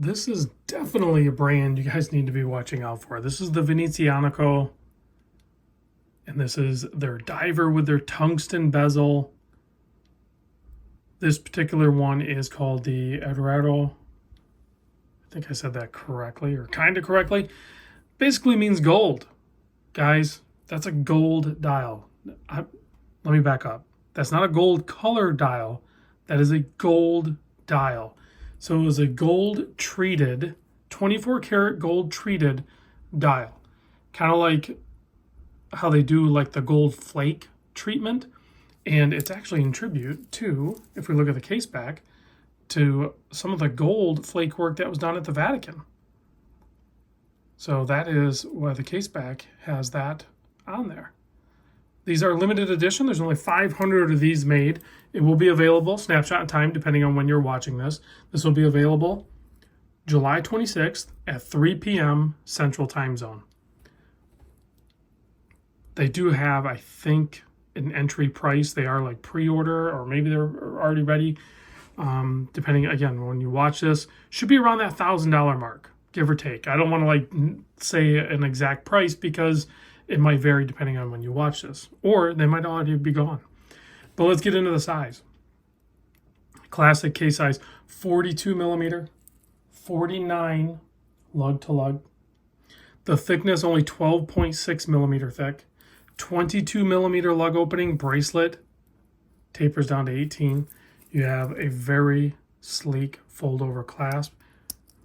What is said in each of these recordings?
This is definitely a brand you guys need to be watching out for. This is the Venezianico, and this is their diver with their tungsten bezel. This particular one is called the Aureo. I think I said that correctly, or kind of correctly. Basically means gold. Guys, that's a gold dial. Let me back up. That's not a gold color dial. That is a gold dial. So it was a gold treated, 24 karat gold treated dial. Kind of like how they do like the gold flake treatment. And it's actually in tribute to, if we look at the case back, to some of the gold flake work that was done at the Vatican. So that is why the case back has that on there. These are limited edition. There's only 500 of these made. It will be available, snapshot in time, depending on when you're watching this. This will be available July 26th at 3 p.m. Central Time Zone. They do have, I think, an entry price. They are like pre-order, or maybe they're already ready. Depending, again, when you watch this, should be around that $1,000 mark, give or take. I don't want to like say an exact price because it might vary depending on when you watch this, or they might already be gone. But let's get into the size. Classic case size, 42 millimeter, 49 lug to lug. The thickness only 12.6 millimeter thick. 22 millimeter lug opening bracelet, tapers down to 18. You have a very sleek fold over clasp,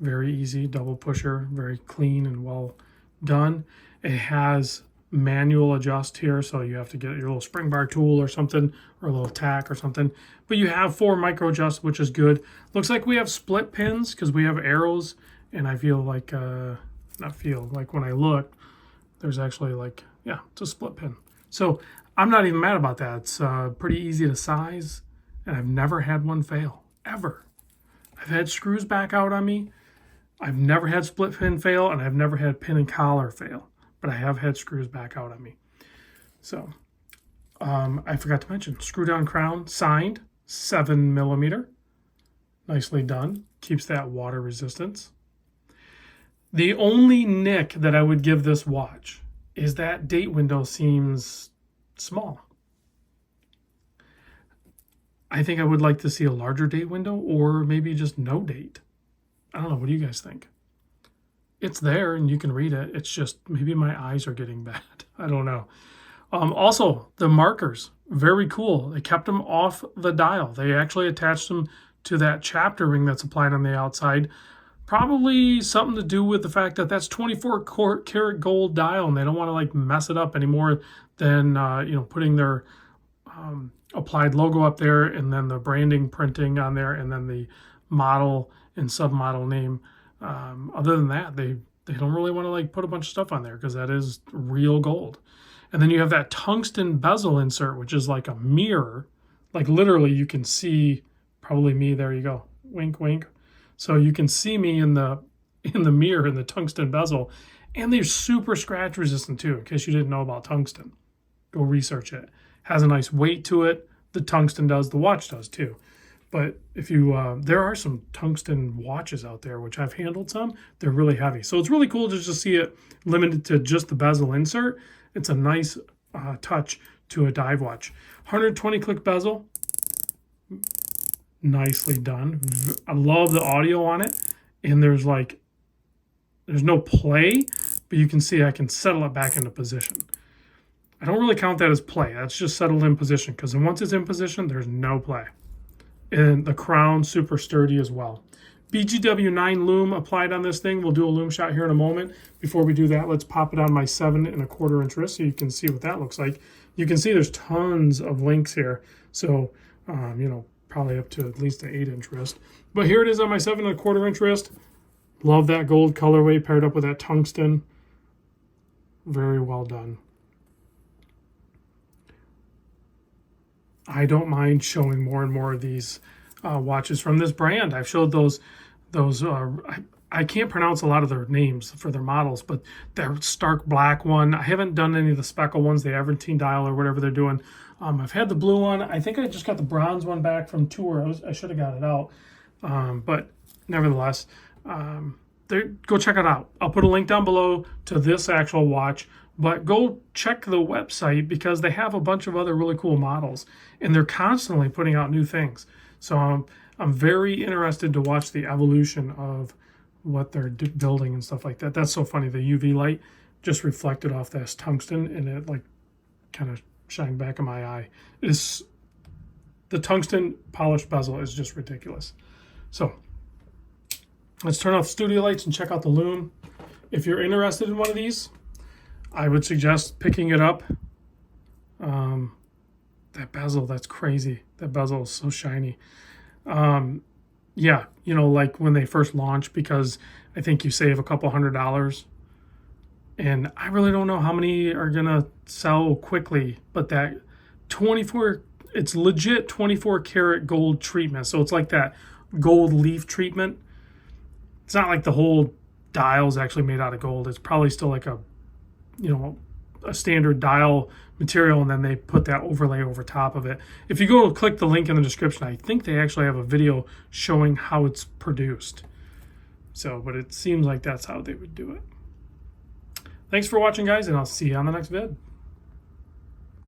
very easy double pusher, very clean and well done. It has manual adjust here, so you have to get your little spring bar tool or something, or a little tack or something, but you have 4 micro adjusts, which is good. Looks like we have split pins because we have arrows, and I feel like when I look, there's actually like, yeah, it's a split pin. So I'm not even mad about that. It's pretty easy to size, and I've never had one fail, ever. I've had screws back out on me. I've never had split pin fail, and I've never had pin and collar fail, but I have had screws back out on me. So I forgot to mention, screw down crown, signed, 7 millimeter. Nicely done. Keeps that water resistance. The only nick that I would give this watch is that date window seems small. I think I would like to see a larger date window, or maybe just no date. I don't know. What do you guys think? It's there and you can read it. It's just maybe my eyes are getting bad. I don't know. Also, the markers, very cool. They kept them off the dial. They actually attached them to that chapter ring that's applied on the outside. Probably something to do with the fact that that's 24 karat gold dial, and they don't want to like mess it up any more than putting their applied logo up there, and then the branding printing on there, and then the model and submodel name. Other than that, they don't really want to like put a bunch of stuff on there because that is real gold. And then you have that tungsten bezel insert, which is like a mirror. Like literally you can see probably me. There you go. Wink, wink. So you can see me in the mirror in the tungsten bezel. And they're super scratch resistant too, in case you didn't know about tungsten. Go research it. Has a nice weight to it. The tungsten does, the watch does too. But if you, there are some tungsten watches out there, which I've handled some. They're really heavy. So it's really cool to just see it limited to just the bezel insert. It's a nice touch to a dive watch. 120 click bezel. Nicely done. I love the audio on it. And there's no play, but you can see I can settle it back into position. I don't really count that as play. That's just settled in position, because once it's in position, there's no play. And the crown, super sturdy as well. BGW9 Lume applied on this thing. We'll do a Lume shot here in a moment. Before we do that, let's pop it on my 7 1/4 inch wrist so you can see what that looks like. You can see there's tons of links here. So, probably up to at least an 8 inch wrist. But here it is on my 7 1/4 inch wrist. Love that gold colorway paired up with that tungsten. Very well done. I don't mind showing more and more of these watches from this brand. I've showed those I can't pronounce a lot of their names for their models, but their stark black one. I haven't done any of the speckle ones, the Aventine dial or whatever they're doing. I've had the blue one. I think I just got the bronze one back from tour. I should have got it out. But nevertheless, Go check it out. I'll put a link down below to this actual watch, but go check the website because they have a bunch of other really cool models, and they're constantly putting out new things. So I'm very interested to watch the evolution of what they're building and stuff like that. That's so funny. The UV light just reflected off this tungsten, and it like kind of shined back in my eye. The tungsten polished bezel is just ridiculous. So let's turn off studio lights and check out the Lume. If you're interested in one of these, I would suggest picking it up. That bezel, that's crazy. That bezel is so shiny. Yeah, you know, like when they first launch, because I think you save a couple $100. And I really don't know how many are going to sell quickly, but that 24, it's legit 24 karat gold treatment. So it's like that gold leaf treatment. It's not like the whole dial is actually made out of gold. It's probably still like a, you know, a standard dial material, and then they put that overlay over top of it. If you go click the link in the description, I think they actually have a video showing how it's produced. So, but it seems like that's how they would do it. Thanks for watching, guys, and I'll see you on the next vid.